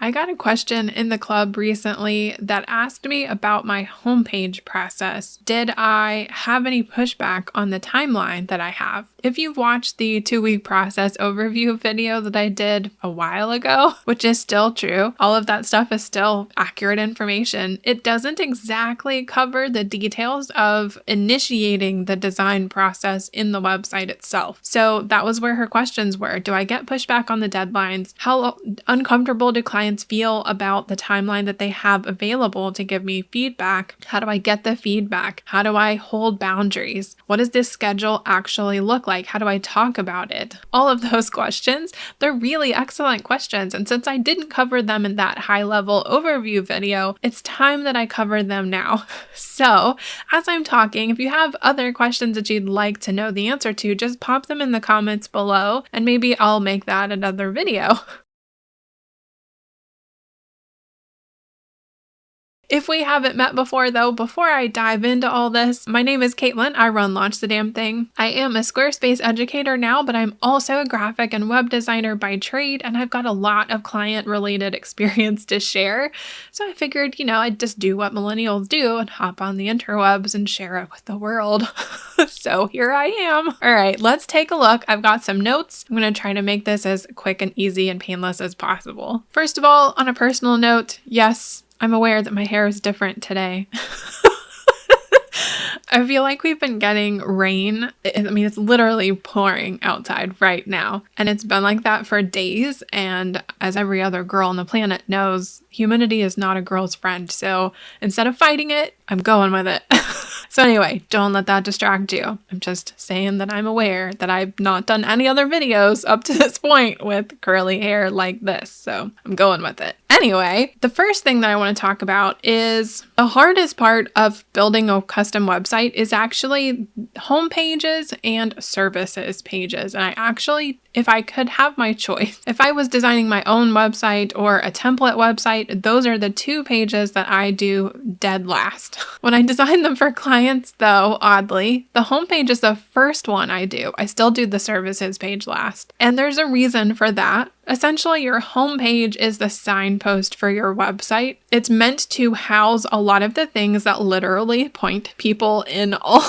I got a question in the club recently that asked me about my homepage process. Did I have any pushback on the timeline that I have? If you've watched the 2-week process overview video that I did a while ago, which is still true, all of that stuff is still accurate information. It doesn't exactly cover the details of initiating the design process in the website itself. So that was where her questions were. Do I get pushback on the deadlines? How uncomfortable do clients feel about the timeline that they have available to give me feedback? How do I get the feedback? How do I hold boundaries? What does this schedule actually look like? How do I talk about it? All of those questions, they're really excellent questions. And since I didn't cover them in that high-level overview video, it's time that I cover them now. So as I'm talking, if you have other questions that you'd like to know the answer to, just pop them in the comments below and maybe I'll make that another video. If we haven't met before though, before I dive into all this, my name is Caitlin. I run Launch the Damn Thing. I am a Squarespace educator now, but I'm also a graphic and web designer by trade, and I've got a lot of client-related experience to share. So I figured, I'd just do what millennials do and hop on the interwebs and share it with the world. So here I am. All right, let's take a look. I've got some notes. I'm going to try to make this as quick and easy and painless as possible. First of all, on a personal note, yes, I'm aware that my hair is different today. I feel like we've been getting rain. It's literally pouring outside right now. And it's been like that for days. And as every other girl on the planet knows, humidity is not a girl's friend. So instead of fighting it, I'm going with it. So anyway, don't let that distract you. I'm just saying that I'm aware that I've not done any other videos up to this point with curly hair like this. So I'm going with it. Anyway, the first thing that I want to talk about is the hardest part of building a custom website is actually home pages and services pages. And I actually, if I could have my choice, if I was designing my own website or a template website, those are the two pages that I do dead last. When I design them for clients though, oddly, the homepage is the first one I do. I still do the services page last. And there's a reason for that. Essentially, your homepage is the signpost for your website. It's meant to house a lot of the things that literally point people in all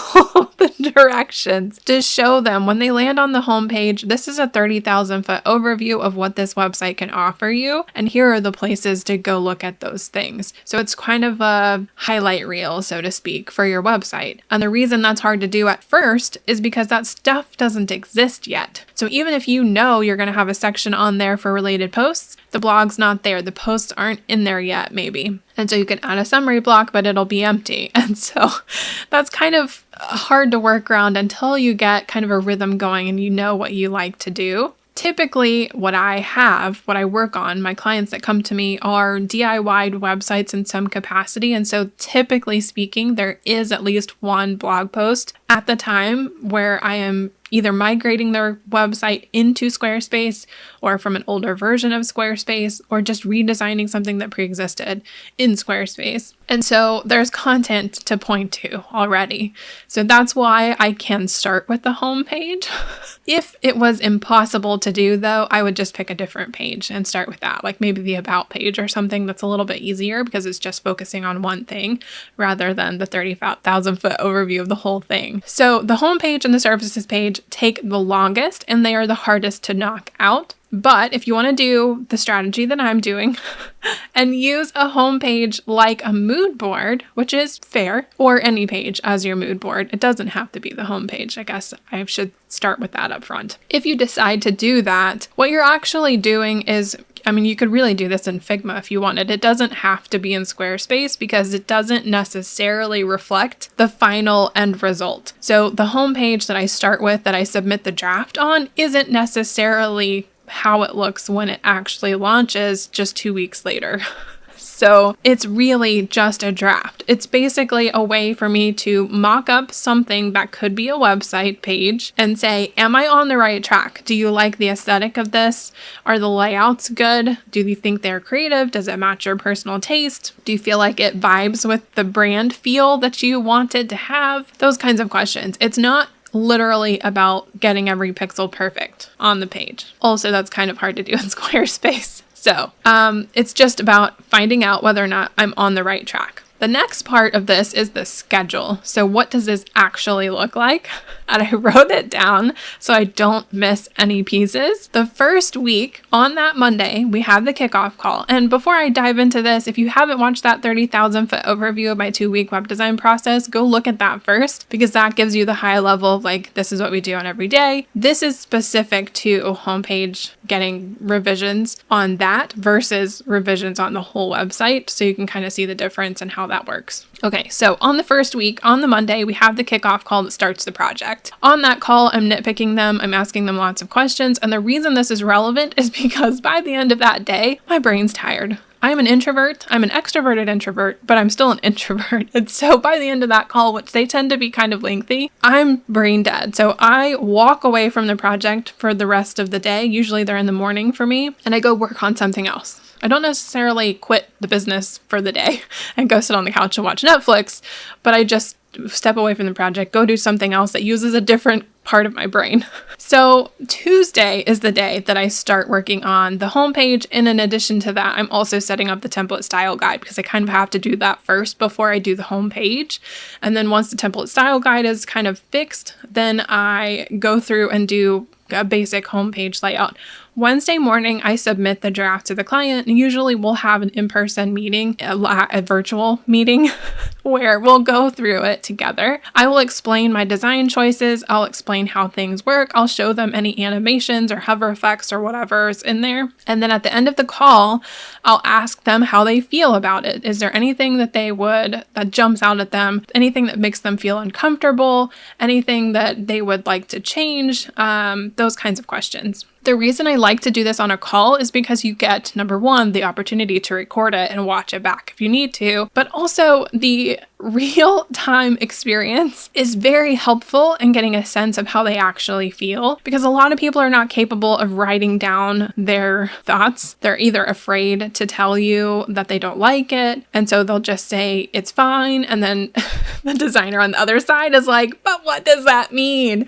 the directions to show them when they land on the homepage, this is a 30,000 foot overview of what this website can offer you. And here are the places to go look at those things. So it's kind of a highlight reel, so to speak, for your website. And the reason that's hard to do at first is because that stuff doesn't exist yet. So even if you know you're going to have a section on there for related posts, the blog's not there. The posts aren't in there yet, maybe. And so you can add a summary block, but it'll be empty. And so that's kind of hard to work around until you get kind of a rhythm going and you know what you like to do. Typically, what I work on, my clients that come to me are DIY websites in some capacity. And so typically speaking, there is at least one blog post at the time where I am either migrating their website into Squarespace or from an older version of Squarespace or just redesigning something that pre-existed in Squarespace. And so there's content to point to already. So that's why I can start with the home page. If it was impossible to do though, I would just pick a different page and start with that, like maybe the about page or something that's a little bit easier because it's just focusing on one thing rather than the 30,000 foot overview of the whole thing. So the home page and the services page take the longest and they are the hardest to knock out. But if you want to do the strategy that I'm doing and use a homepage like a mood board, which is fair, or any page as your mood board, it doesn't have to be the homepage. I guess I should start with that up front. If you decide to do that, what you're actually doing is, you could really do this in Figma if you wanted. It doesn't have to be in Squarespace because it doesn't necessarily reflect the final end result. So the homepage that I start with, that I submit the draft on, isn't necessarily how it looks when it actually launches just 2 weeks later. So it's really just a draft. It's basically a way for me to mock up something that could be a website page and say, am I on the right track? Do you like the aesthetic of this? Are the layouts good? Do you think they're creative? Does it match your personal taste? Do you feel like it vibes with the brand feel that you wanted to have? Those kinds of questions. It's not literally about getting every pixel perfect on the page. Also, that's kind of hard to do in Squarespace. So it's just about finding out whether or not I'm on the right track. The next part of this is the schedule. So what does this actually look like? And I wrote it down so I don't miss any pieces. The first week, on that Monday, we have the kickoff call. And before I dive into this, if you haven't watched that 30,000 foot overview of my 2-week web design process, go look at that first, because that gives you the high level of like, this is what we do on every day. This is specific to a homepage, getting revisions on that versus revisions on the whole website. So you can kind of see the difference and how that works. Okay, so on the first week, on the Monday, we have the kickoff call that starts the project. On that call, I'm nitpicking them, I'm asking them lots of questions, and the reason this is relevant is because by the end of that day, my brain's tired. I'm an introvert. I'm an extroverted introvert, but I'm still an introvert. And so by the end of that call, which they tend to be kind of lengthy, I'm brain dead. So I walk away from the project for the rest of the day. Usually they're in the morning for me, and I go work on something else. I don't necessarily quit the business for the day and go sit on the couch and watch Netflix, but I just step away from the project, go do something else that uses a different part of my brain. So Tuesday is the day that I start working on the homepage. And in addition to that, I'm also setting up the template style guide, because I kind of have to do that first before I do the homepage. And then once the template style guide is kind of fixed, then I go through and do a basic homepage layout. Wednesday morning, I submit the draft to the client, and usually we'll have an in-person meeting, a virtual meeting, where we'll go through it together. I will explain my design choices. I'll explain how things work. I'll show them any animations or hover effects or whatever's in there. And then at the end of the call, I'll ask them how they feel about it. Is there anything that that jumps out at them? Anything that makes them feel uncomfortable? Anything that they would like to change? Those kinds of questions. The reason I like to do this on a call is because you get, number one, the opportunity to record it and watch it back if you need to, but also the real-time experience is very helpful in getting a sense of how they actually feel, because a lot of people are not capable of writing down their thoughts. They're either afraid to tell you that they don't like it, and so they'll just say it's fine, and then the designer on the other side is like, but what does that mean?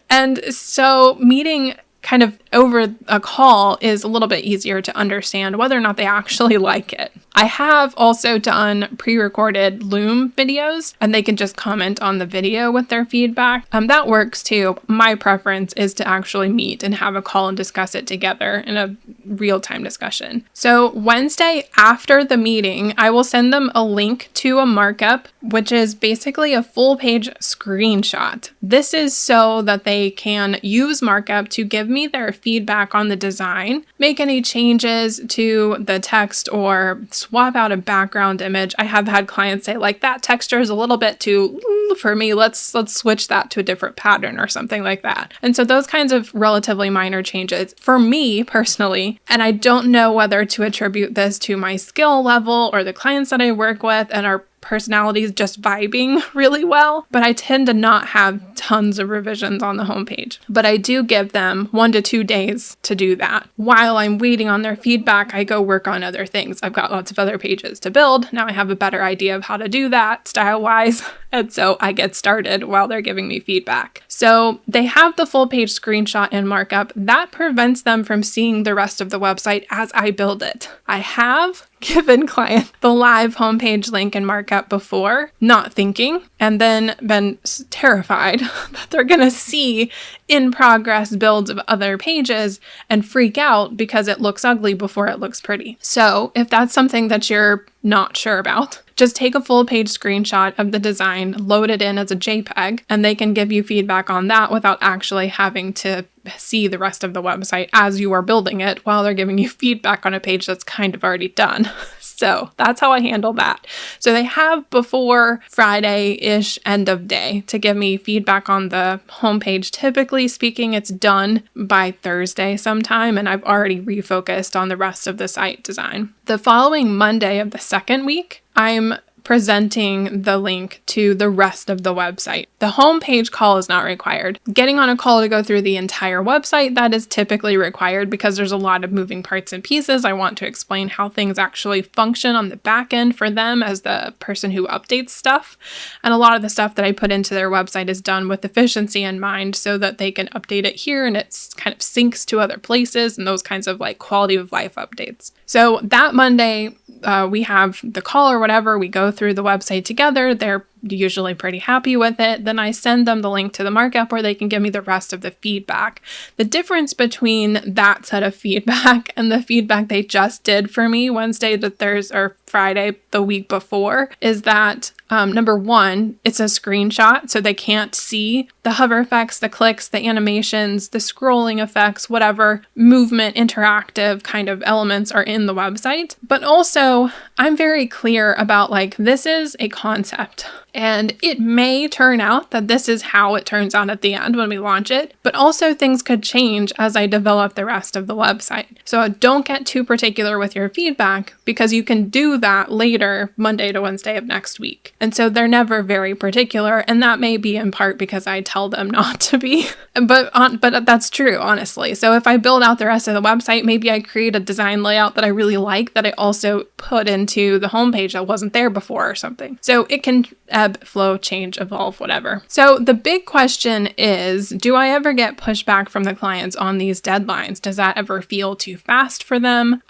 And so meeting kind of over a call is a little bit easier to understand whether or not they actually like it. I have also done pre-recorded Loom videos, and they can just comment on the video with their feedback. That works too. My preference is to actually meet and have a call and discuss it together in a real-time discussion. So Wednesday after the meeting, I will send them a link to a markup, which is basically a full-page screenshot. This is so that they can use markup to give me their feedback on the design, make any changes to the text, or swap out a background image. I have had clients say, like, that texture is a little bit too for me. Let's switch that to a different pattern or something like that. And so those kinds of relatively minor changes for me personally, and I don't know whether to attribute this to my skill level or the clients that I work with and our personalities just vibing really well, but I tend to not have tons of revisions on the homepage. But I do give them 1 to 2 days to do that. While I'm waiting on their feedback, I go work on other things. I've got lots of other pages to build. Now I have a better idea of how to do that style-wise. And so I get started while they're giving me feedback. So they have the full page screenshot and markup. That prevents them from seeing the rest of the website as I build it. I have given client the live homepage link and markup before, not thinking, and then been terrified that they're going to see in progress builds of other pages and freak out because it looks ugly before it looks pretty. So if that's something that you're not sure about, just take a full page screenshot of the design, load it in as a JPEG, and they can give you feedback on that without actually having to see the rest of the website as you are building it while they're giving you feedback on a page that's kind of already done. So that's how I handle that. So they have before Friday-ish end of day to give me feedback on the homepage. Typically speaking, it's done by Thursday sometime, and I've already refocused on the rest of the site design. The following Monday of the second week, I'm presenting the link to the rest of the website. The homepage call is not required. Getting on a call to go through the entire website, that is typically required because there's a lot of moving parts and pieces. I want to explain how things actually function on the back end for them as the person who updates stuff. And a lot of the stuff that I put into their website is done with efficiency in mind so that they can update it here and it's kind of syncs to other places and those kinds of like quality of life updates. So that Monday, we have the call or whatever. We go through the website together. They're usually pretty happy with it. Then I send them the link to the markup where they can give me the rest of the feedback. The difference between that set of feedback and the feedback they just did for me Wednesday to Thursday or Friday the week before is that number one, it's a screenshot, so they can't see the hover effects, the clicks, the animations, the scrolling effects, whatever movement, interactive kind of elements are in the website. But also, I'm very clear about like, this is a concept. And it may turn out that this is how it turns out at the end when we launch it, but also things could change as I develop the rest of the website. So don't get too particular with your feedback because you can do that later, Monday to Wednesday of next week. And so they're never very particular, and that may be in part because I tell them not to be, but that's true, honestly. So if I build out the rest of the website, maybe I create a design layout that I really like that I also put into the homepage that wasn't there before or something. So it can ebb, flow, change, evolve, whatever. So the big question is, do I ever get pushback from the clients on these deadlines? Does that ever feel too fast for them?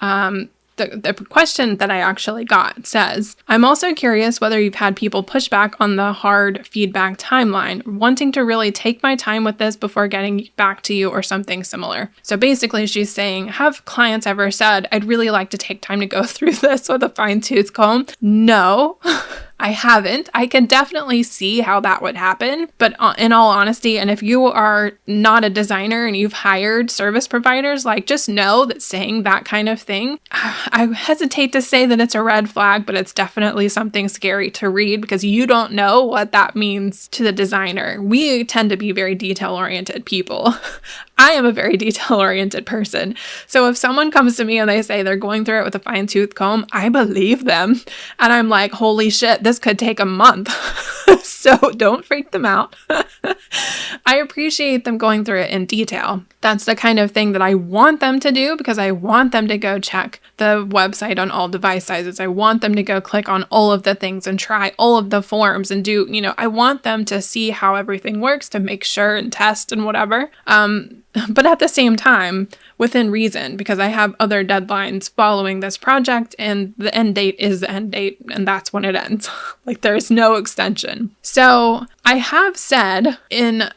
The question that I actually got says, I'm also curious whether you've had people push back on the hard feedback timeline, wanting to really take my time with this before getting back to you or something similar. So basically she's saying, have clients ever said, I'd really like to take time to go through this with a fine-tooth comb? No. I haven't. I can definitely see how that would happen. But in all honesty, and if you are not a designer and you've hired service providers, like just know that saying that kind of thing, I hesitate to say that it's a red flag, but it's definitely something scary to read because you don't know what that means to the designer. We tend to be very detail-oriented people. I am a very detail-oriented person. So if someone comes to me and they say they're going through it with a fine-tooth comb, I believe them. And I'm like, holy shit, this could take a month. So don't freak them out. I appreciate them going through it in detail. That's the kind of thing that I want them to do because I want them to go check the website on all device sizes. I want them to go click on all of the things and try all of the forms and do, I want them to see how everything works to make sure and test and whatever. But at the same time, within reason, because I have other deadlines following this project and the end date is the end date and that's when it ends. Like there's no extension. So I have said in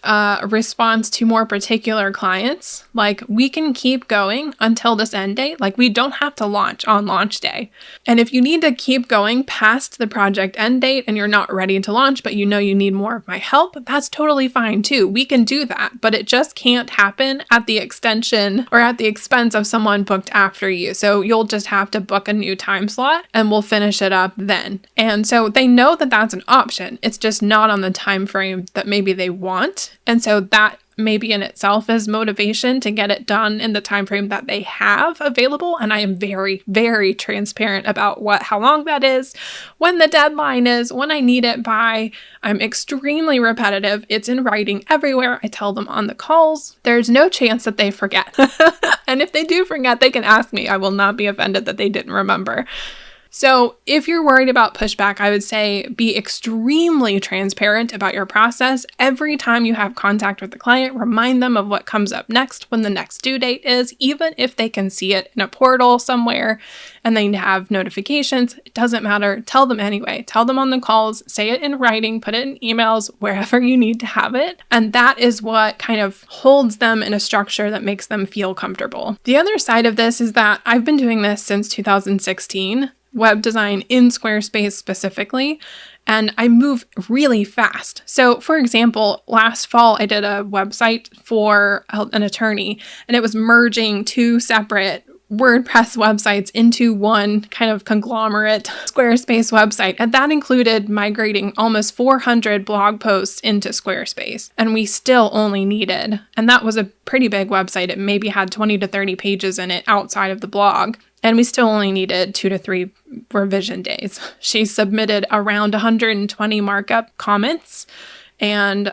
response to more particular clients, like we can keep going until this end date. Like we don't have to launch on launch day. And if you need to keep going past the project end date and you're not ready to launch, but you need more of my help, that's totally fine too. We can do that, but it just can't happen at the extension or at the expense of someone booked after you. So you'll just have to book a new time slot and we'll finish it up then. And so they know that that's an option. It's just not on the time frame that maybe they want. And so that maybe in itself is motivation to get it done in the time frame that they have available. And I am very, very transparent about how long that is, when the deadline is, when I need it by. I'm extremely repetitive. It's in writing everywhere. I tell them on the calls. There's no chance that they forget. And if they do forget, they can ask me. I will not be offended that they didn't remember. So if you're worried about pushback, I would say be extremely transparent about your process. Every time you have contact with the client, remind them of what comes up next when the next due date is, even if they can see it in a portal somewhere and they have notifications. It doesn't matter. Tell them anyway. Tell them on the calls, say it in writing, put it in emails, wherever you need to have it. And that is what kind of holds them in a structure that makes them feel comfortable. The other side of this is that I've been doing this since 2016. Web design in Squarespace specifically, and I move really fast. So for example, last fall I did a website for an attorney and it was merging two separate WordPress websites into one kind of conglomerate Squarespace website. And that included migrating almost 400 blog posts into Squarespace. And we still only needed, and that was a pretty big website. It maybe had 20 to 30 pages in it outside of the blog. And we still only needed 2 to 3 revision days. She submitted around 120 markup comments, and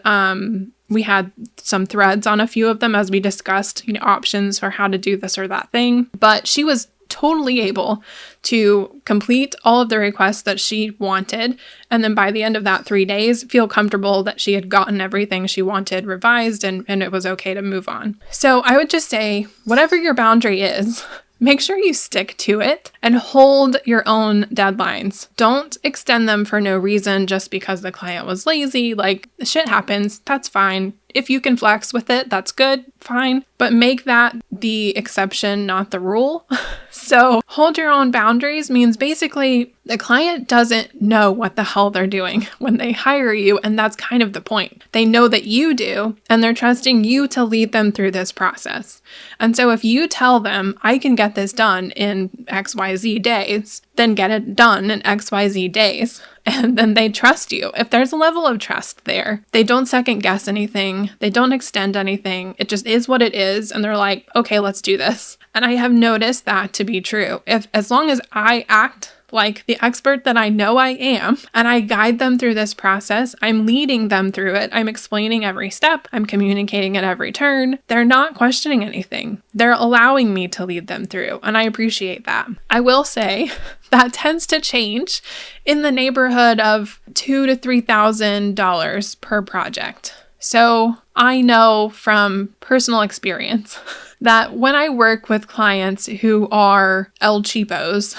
we had some threads on a few of them as we discussed, options for how to do this or that thing. But she was totally able to complete all of the requests that she wanted. And then by the end of that 3 days, feel comfortable that she had gotten everything she wanted revised and it was okay to move on. So I would just say, whatever your boundary is, make sure you stick to it and hold your own deadlines. Don't extend them for no reason just because the client was lazy. Like, shit happens. That's fine. If you can flex with it, that's good, fine. But make that the exception, not the rule. So hold your own boundaries means basically the client doesn't know what the hell they're doing when they hire you. And that's kind of the point. They know that you do, and they're trusting you to lead them through this process. And so if you tell them, I can get this done in XYZ days, then get it done in XYZ days. And then they trust you. If there's a level of trust there, they don't second guess anything. They don't extend anything. It just is what it is. And they're like, okay, let's do this. And I have noticed that to be true. As long as I act like the expert that I know I am, and I guide them through this process, I'm leading them through it. I'm explaining every step. I'm communicating at every turn. They're not questioning anything. They're allowing me to lead them through, and I appreciate that. I will say that tends to change in the neighborhood of $2,000 to $3,000 per project. So I know from personal experience that when I work with clients who are El Cheapos,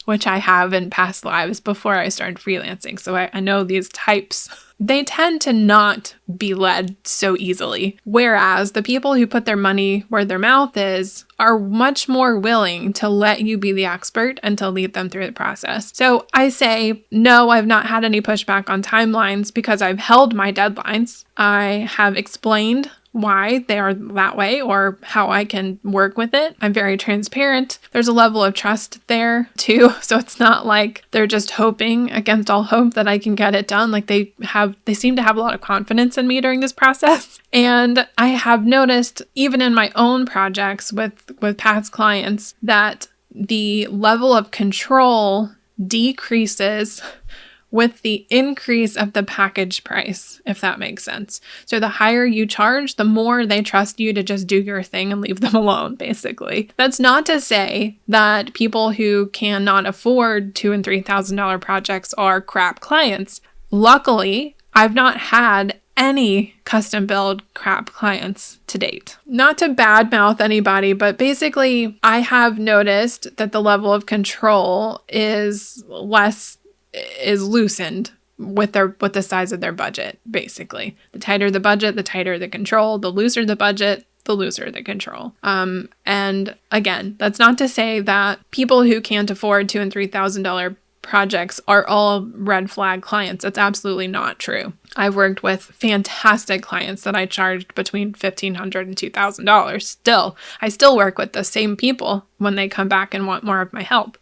which I have in past lives before I started freelancing, so I know these types, they tend to not be led so easily. Whereas the people who put their money where their mouth is are much more willing to let you be the expert and to lead them through the process. So I say, no, I've not had any pushback on timelines because I've held my deadlines. I have explained why they are that way or how I can work with it. I'm very transparent. There's a level of trust there too. So it's not like they're just hoping against all hope that I can get it done. Like they seem to have a lot of confidence in me during this process. And I have noticed even in my own projects with past clients that the level of control decreases with the increase of the package price, if that makes sense. So the higher you charge, the more they trust you to just do your thing and leave them alone, basically. That's not to say that people who cannot afford $2,000 and $3,000 projects are crap clients. Luckily, I've not had any custom build crap clients to date. Not to badmouth anybody, but basically I have noticed that the level of control is loosened with the size of their budget, basically. The tighter the budget, the tighter the control. The looser the budget, the looser the control. And again, that's not to say that people who can't afford $2,000 and $3,000 projects are all red flag clients. That's absolutely not true. I've worked with fantastic clients that I charged between $1,500 and $2,000. I still work with the same people when they come back and want more of my help.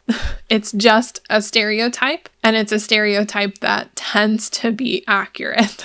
It's just a stereotype, and it's a stereotype that tends to be accurate.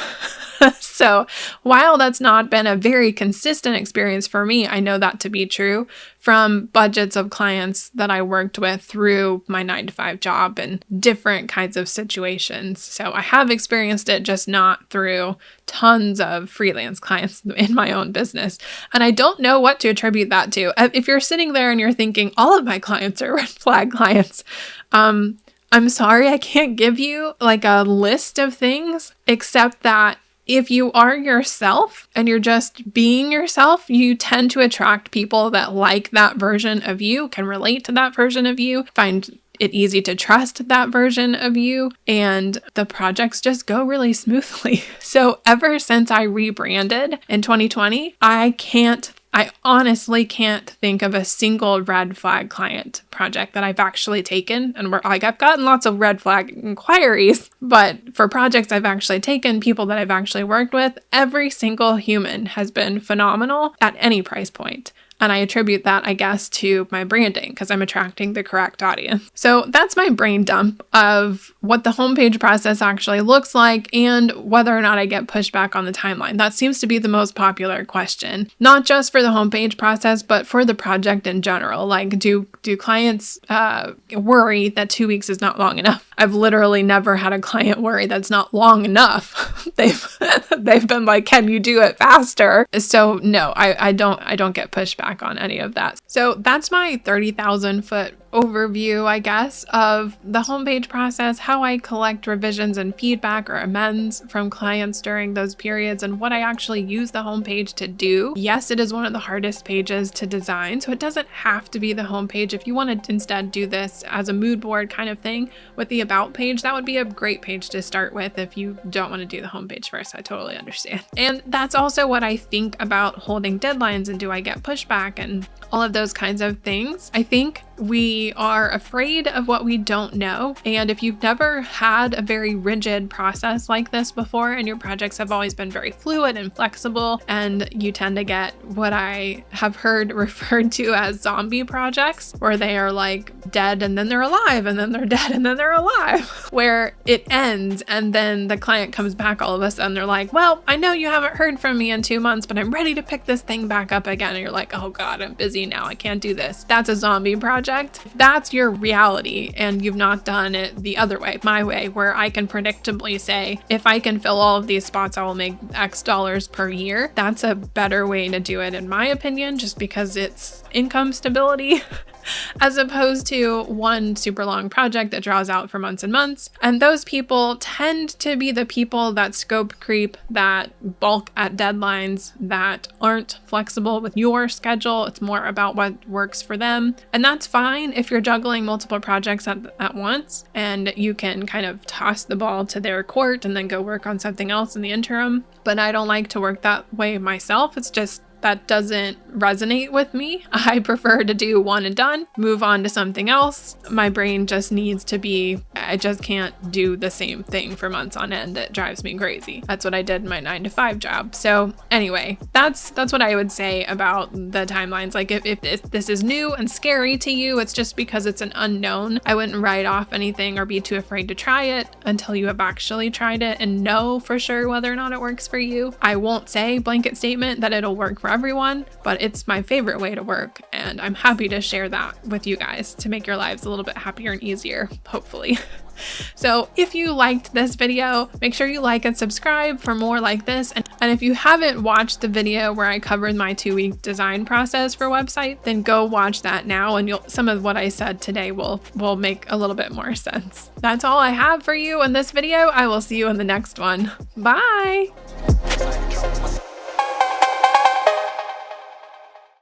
So while that's not been a very consistent experience for me, I know that to be true from budgets of clients that I worked with through my 9-to-5 job and different kinds of situations. So I have experienced it, just not through tons of freelance clients in my own business. And I don't know what to attribute that to. If you're sitting there and you're thinking, all of my clients are red flag clients, I'm sorry, I can't give you like a list of things, except that if you are yourself and you're just being yourself, you tend to attract people that like that version of you, can relate to that version of you, find it easy to trust that version of you, and the projects just go really smoothly. So ever since I rebranded in 2020, I honestly can't think of a single red flag client project that I've actually taken. And I've gotten lots of red flag inquiries, but for projects I've actually taken, people that I've actually worked with, every single human has been phenomenal at any price point. And I attribute that, I guess, to my branding because I'm attracting the correct audience. So that's my brain dump of what the homepage process actually looks like and whether or not I get pushback on the timeline. That seems to be the most popular question, not just for the homepage process, but for the project in general. Like, do clients worry that 2 weeks is not long enough? I've literally never had a client worry that's not long enough. They've been like, can you do it faster? So no, I don't get pushback on any of that. So that's my 30,000 foot overview, I guess, of the homepage process, how I collect revisions and feedback or amends from clients during those periods, and what I actually use the homepage to do. Yes, it is one of the hardest pages to design, so it doesn't have to be the homepage. If you want to instead do this as a mood board kind of thing with the about page, that would be a great page to start with if you don't want to do the homepage first. I totally understand. And that's also what I think about holding deadlines and do I get pushback and all of those kinds of things. I think we are afraid of what we don't know. And if you've never had a very rigid process like this before and your projects have always been very fluid and flexible, and you tend to get what I have heard referred to as zombie projects, where they are like dead and then they're alive and then they're dead and then they're alive, where it ends and then the client comes back all of a sudden, they're like, well, I know you haven't heard from me in 2 months, but I'm ready to pick this thing back up again. And you're like, oh God, I'm busy now. I can't do this. That's a zombie project. If that's your reality and you've not done it the other way, my way, where I can predictably say, if I can fill all of these spots, I will make X dollars per year. That's a better way to do it, in my opinion, just because it's income stability. As opposed to one super long project that draws out for months and months. And those people tend to be the people that scope creep, that bulk at deadlines, that aren't flexible with your schedule. It's more about what works for them. And that's fine if you're juggling multiple projects at once and you can kind of toss the ball to their court and then go work on something else in the interim. But I don't like to work that way myself. It's just that doesn't resonate with me. I prefer to do one and done, move on to something else. My brain just needs to be, I just can't do the same thing for months on end. It drives me crazy. That's what I did in my 9-to-5 job. So anyway, that's what I would say about the timelines. Like if this is new and scary to you, it's just because it's an unknown. I wouldn't write off anything or be too afraid to try it until you have actually tried it and know for sure whether or not it works for you. I won't say blanket statement that it'll work for everyone, but it's my favorite way to work, and I'm happy to share that with you guys to make your lives a little bit happier and easier, hopefully. So if you liked this video, make sure you like and subscribe for more like this. And if you haven't watched the video where I covered my 2-week design process for a website, then go watch that now, and some of what I said today will make a little bit more sense. That's all I have for you in this video. I will see you in the next one. Bye.